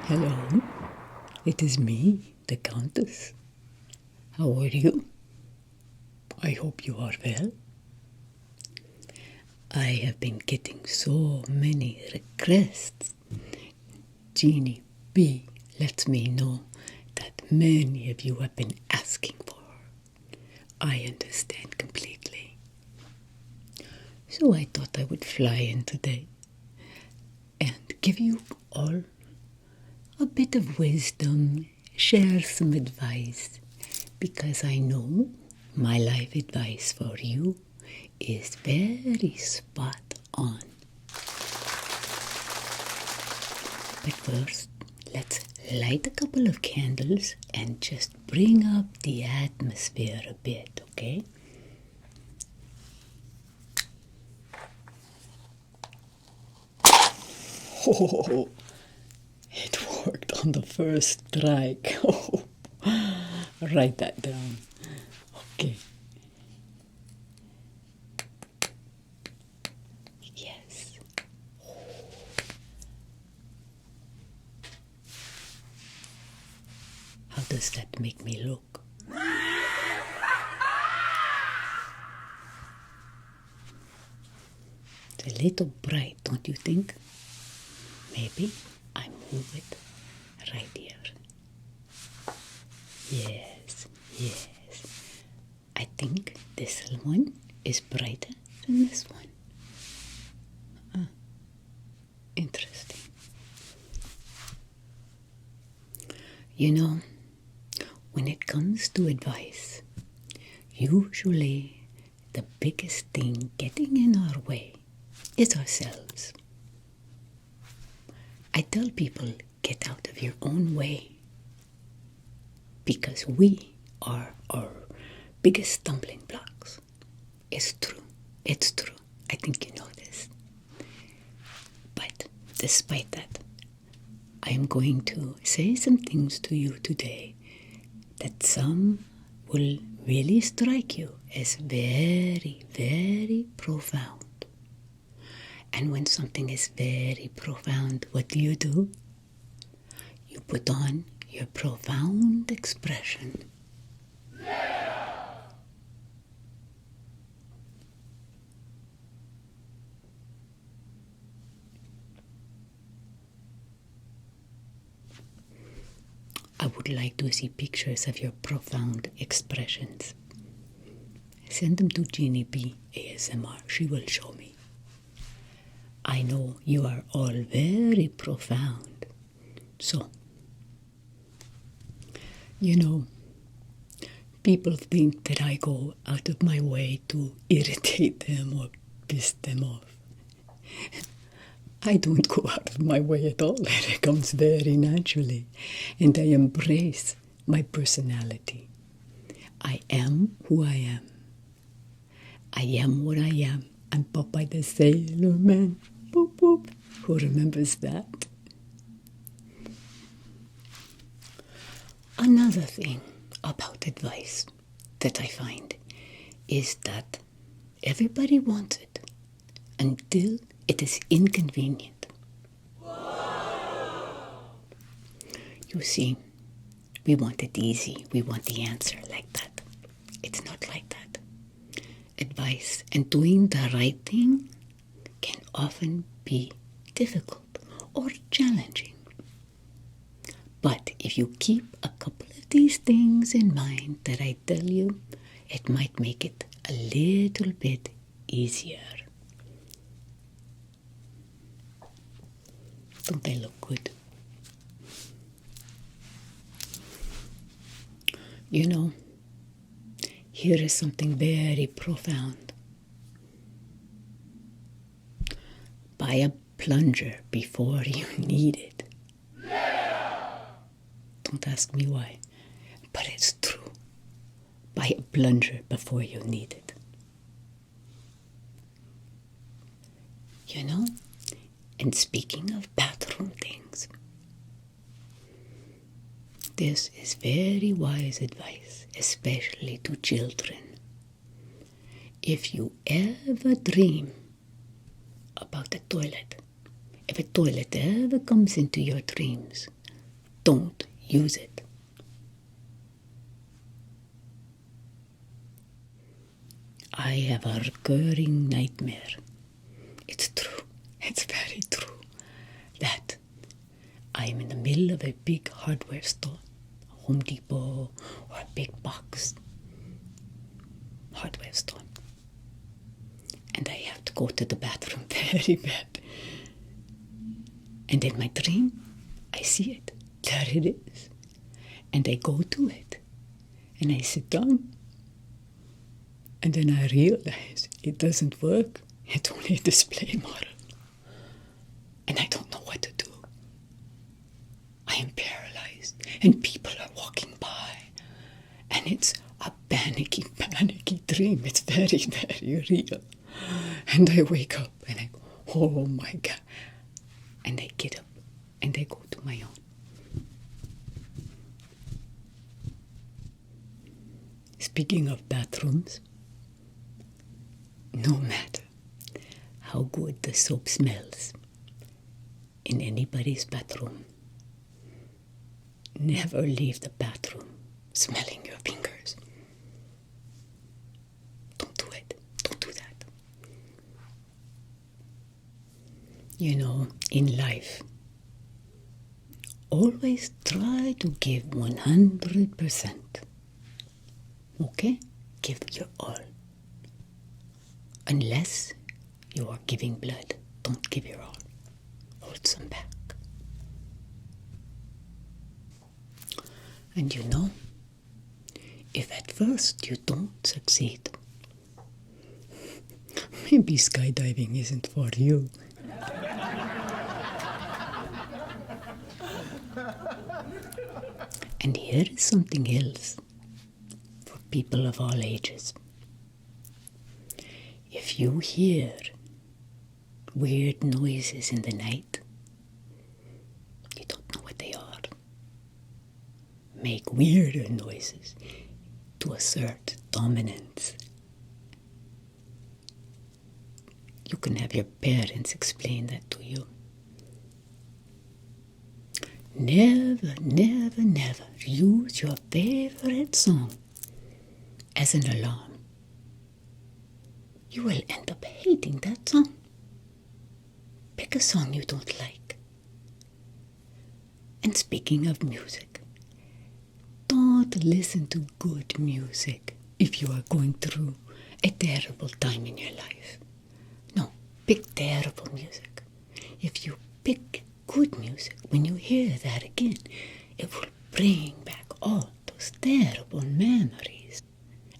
Hello, it is me, the Countess. How are you? I hope you are well. I have been getting so many requests. Jeannie B lets me know that many of you have been asking for her. I understand completely. So I thought I would fly in today and give you all a bit of wisdom, share some advice, because I know my life advice for you is very spot on. But first, let's light a couple of candles and just bring up the atmosphere a bit, okay? Oh, it worked on the first strike. Oh, write that down. Okay. Yes. How does that make me look? It's a little bright, don't you think? Maybe I move it right here. Yes. I think this one is brighter than this one. Interesting. You know, when it comes to advice, usually the biggest thing getting in our way is ourselves. I tell people, get out of your own way, because we are our biggest stumbling blocks. It's true. I think you know this. But despite that, I am going to say some things to you today that some will really strike you as very, very profound. And when something is very profound, what do? You put on your profound expression. I would like to see pictures of your profound expressions. Send them to Jeannie B ASMR. She will show me. I know you are all very profound. So, you know, people think that I go out of my way to irritate them or piss them off. I don't go out of my way at all. It comes very naturally. And I embrace my personality. I am who I am. I am what I am. I'm Popeye the Sailor Man. Boop, boop. Who remembers that? Another thing about advice that I find is that everybody wants it until it is inconvenient. You see, we want it easy. We want the answer like that. It's not like that. Advice and doing the right thing can often be difficult or challenging. But if you keep a couple of these things in mind that I tell you, it might make it a little bit easier. Don't they look good? You know, here is something very profound. Buy a plunger before you need it. Don't ask me why, but it's true. Buy a plunger before you need it. You know, and speaking of bathroom things, this is very wise advice, especially to children. If you ever dream about a toilet, if a toilet ever comes into your dreams, don't use it. I have a recurring nightmare. It's true. It's very true. That I'm in the middle of a big hardware store, Home Depot, or a big box hardware store. And I have to go to the bathroom very bad. And in my dream, I see it. There it is. And I go to it. And I sit down. And then I realize it doesn't work. It's only a display model. And I don't know what to do. I am paralyzed. And people are walking by. And it's a panicky dream. It's very, very real. And I wake up and I go, oh my God. And I get up and I go to my own. Speaking of bathrooms, no matter how good the soap smells in anybody's bathroom, never leave the bathroom smelling your fingers. Don't do it. Don't do that. You know, in life, always try to give 100%. Okay? Give your all. Unless you are giving blood, don't give your all. Hold some back. And you know, if at first you don't succeed, maybe skydiving isn't for you. And here is something else for people of all ages. If you hear weird noises in the night, you don't know what they are. Make weirder noises to assert dominance. You can have your parents explain that to you. Never, never, never use your favorite song as an alarm. You will end up hating that song. Pick a song you don't like. And speaking of music, don't listen to good music if you are going through a terrible time in your life. No, pick terrible music. If you pick good music, when you hear that again, it will bring back all those terrible memories.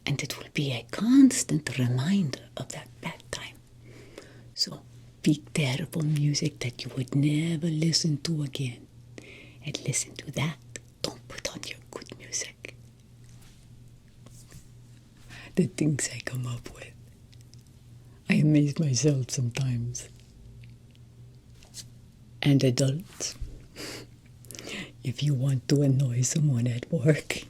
And it will be a constant reminder of that bad time. So pick terrible music that you would never listen to again. And listen to that. Don't put on your good music. The things I come up with. I amaze myself sometimes. And adults, if you want to annoy someone at work,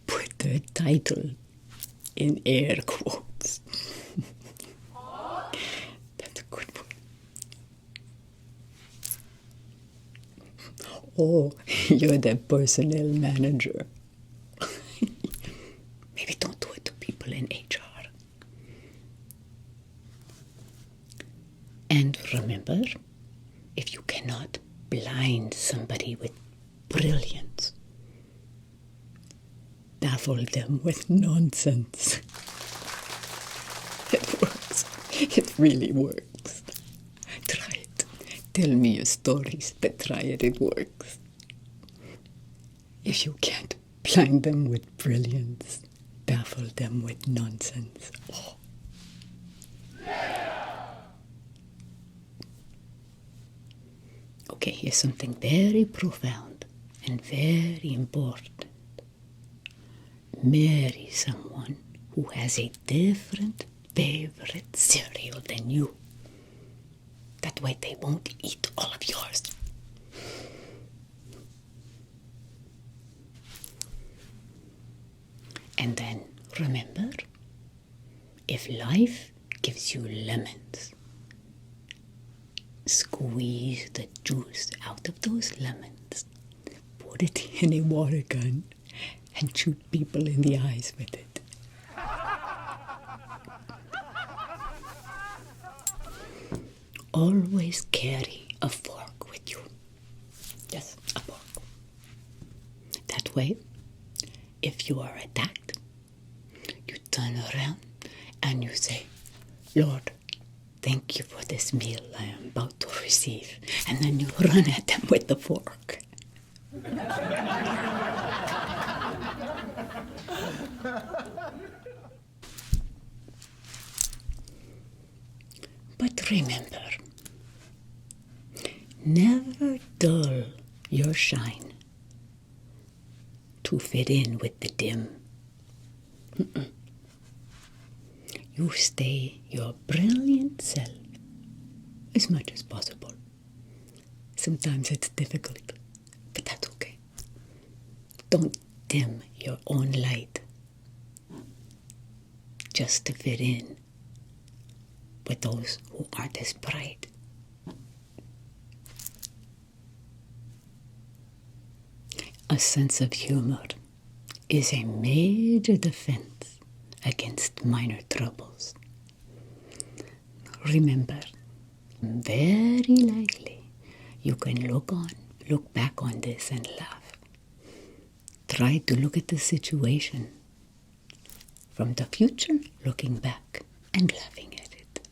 put the title in air quotes. That's a good one. Oh, you're the personnel manager. Maybe don't do it to people in HR. And remember, if you cannot blind somebody with brilliance, baffle them with nonsense. It works. It really works. Try it. Tell me your stories, but try it. It works. If you can't blind them with brilliance, baffle them with nonsense. Oh. Okay, here's something very profound and very important. Marry someone who has a different favorite cereal than you. That way they won't eat all of yours. And then remember, if life gives you lemons, Squeeze the juice out of those lemons, put it in a water gun, and shoot people in the eyes with it. Always carry a fork with you. Yes, a fork. That way, if you are attacked, you turn around and you say, Lord, thank you for this meal I am about to receive. And then you run at them with the fork. But remember, never dull your shine to fit in with the dim. You stay your brilliant self as much as possible. Sometimes it's difficult, but that's okay. Don't dim your own light just to fit in with those who aren't as bright. A sense of humor is a major defense against minor troubles. Remember, very likely you can look back on this and laugh. Try to look at the situation from the future, looking back and laughing at it.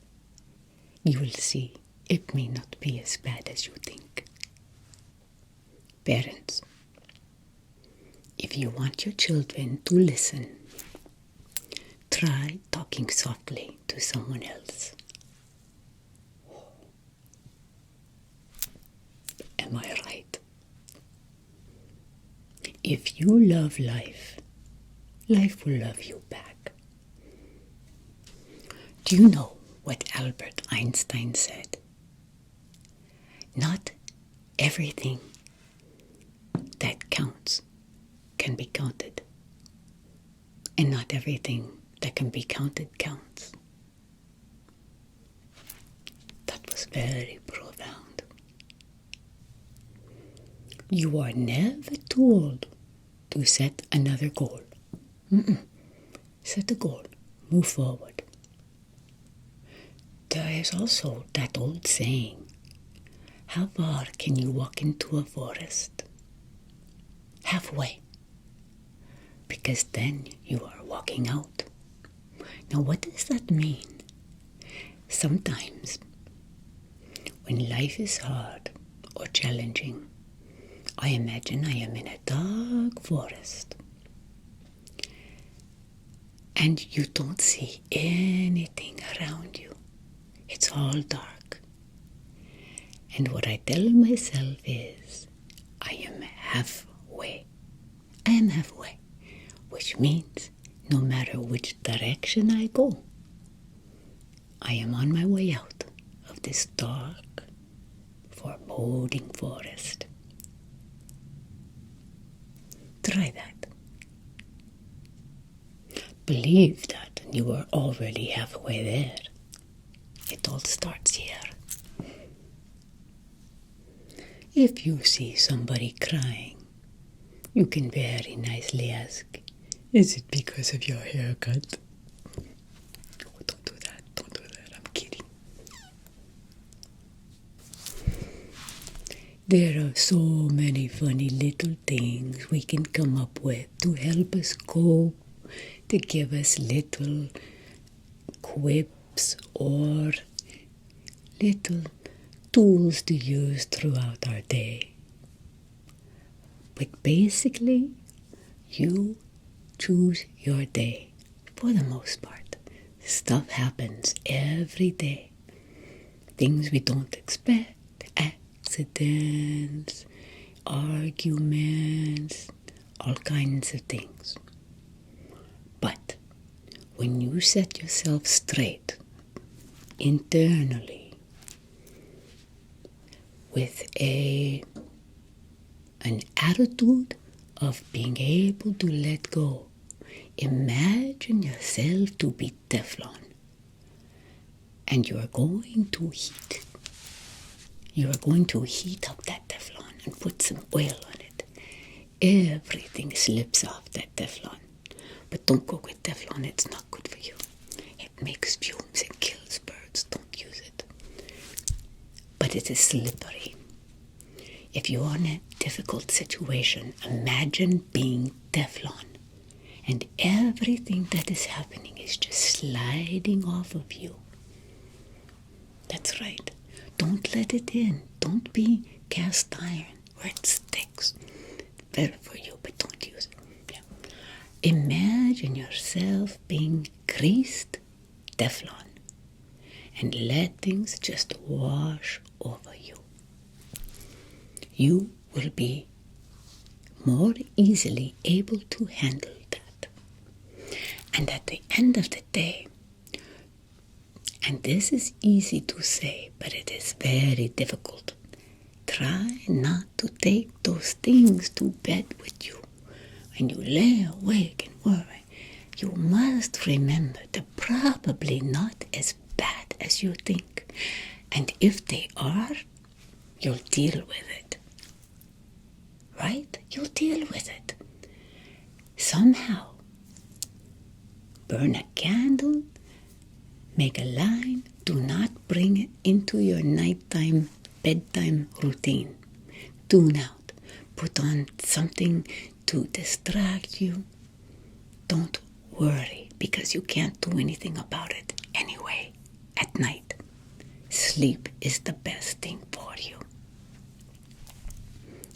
You will see it may not be as bad as you think. Parents, if you want your children to listen, try talking softly to someone else. Am I right? If you love life, life will love you back. Do you know what Albert Einstein said? Not everything that counts can be counted, and not everything that can be counted counts. That was very profound. You are never too old to set another goal. Set a goal, move forward. There is also that old saying, how far can you walk into a forest? Halfway. Because then you are walking out. Now what does that mean? Sometimes, when life is hard or challenging, I imagine I am in a dark forest. And you don't see anything around you. It's all dark. And what I tell myself is, I am halfway. I am halfway. Which means no matter which direction I go, I am on my way out of this dark, foreboding forest. Try that. Believe that you are already halfway there. It all starts here. If you see somebody crying, you can very nicely ask, is it because of your haircut? Oh, don't do that, I'm kidding. There are so many funny little things we can come up with to help us cope, to give us little quips or little tools to use throughout our day. But basically, you choose your day for the most part. Stuff happens every day. Things we don't expect, accidents, arguments, all kinds of things. But when you set yourself straight internally with an attitude of being able to let go, imagine yourself to be Teflon and you are going to heat You are going to heat up that Teflon and put some oil on it. Everything slips off that Teflon. But don't cook with Teflon, it's not good for you. It makes fumes and kills birds. Don't use it. But it is slippery. If you're in a difficult situation, imagine being Teflon. And everything that is happening is just sliding off of you. That's right. Don't let it in. Don't be cast iron where it sticks. Better for you, but don't use it. Yeah. Imagine yourself being greased Teflon and let things just wash over you. You will be more easily able to handle that. And at the end of the day, and this is easy to say, but it is very difficult, try not to take those things to bed with you. When you lay awake and worry, you must remember they're probably not as bad as you think. And if they are, you'll deal with it. Right? You'll deal with it. Somehow, burn a candle, make a line, do not bring it into your nighttime, bedtime routine. Tune out. Put on something to distract you. Don't worry, because you can't do anything about it anyway at night. Sleep is the best thing for you.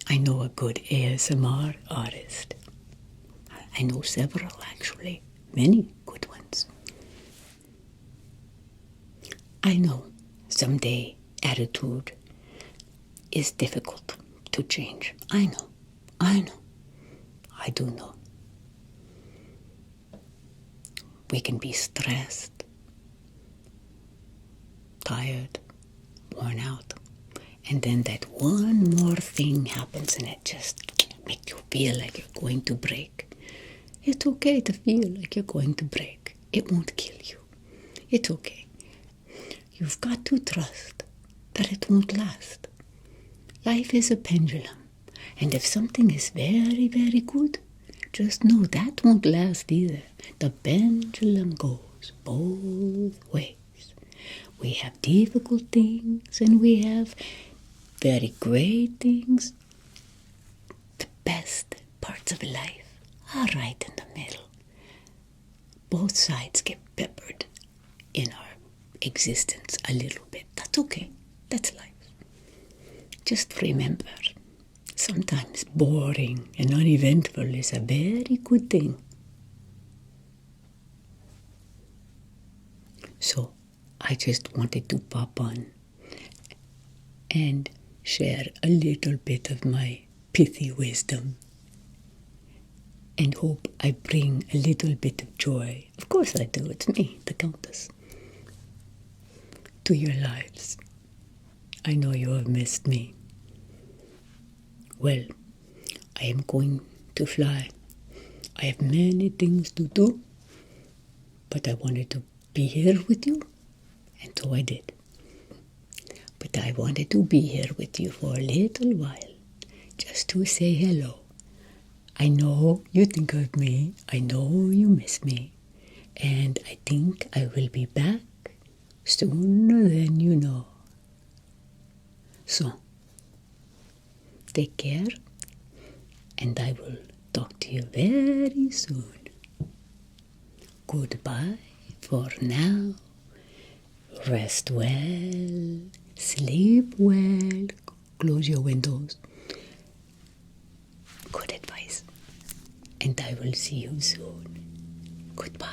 I know a good ASMR artist. I know several, actually, many good ones. I know someday attitude is difficult to change. I know. I do know. We can be stressed, tired, worn out, and then that one more thing happens and it just makes you feel like you're going to break. It's okay to feel like you're going to break. It won't kill you. It's okay. You've got to trust that it won't last. Life is a pendulum, and if something is very, very good, just know that won't last either. The pendulum goes both ways. We have difficult things and we have very great things. The best parts of life are right in the middle. Both sides get peppered in our existence a little bit. That's okay. That's life. Just remember, sometimes boring and uneventful is a very good thing. So, I just wanted to pop on and share a little bit of my pithy wisdom and hope I bring a little bit of joy. Of course I do. It's me, the Countess. To your lives. I know you have missed me. Well, I am going to fly. I have many things to do, but I wanted to be here with you, and so I did. But I wanted to be here with you for a little while, just to say hello. I know you think of me, I know you miss me, and I think I will be back sooner than you know. So, take care, and I will talk to you very soon. Goodbye for now. Rest well, sleep well, close your windows. Good advice, and I will see you soon. Goodbye.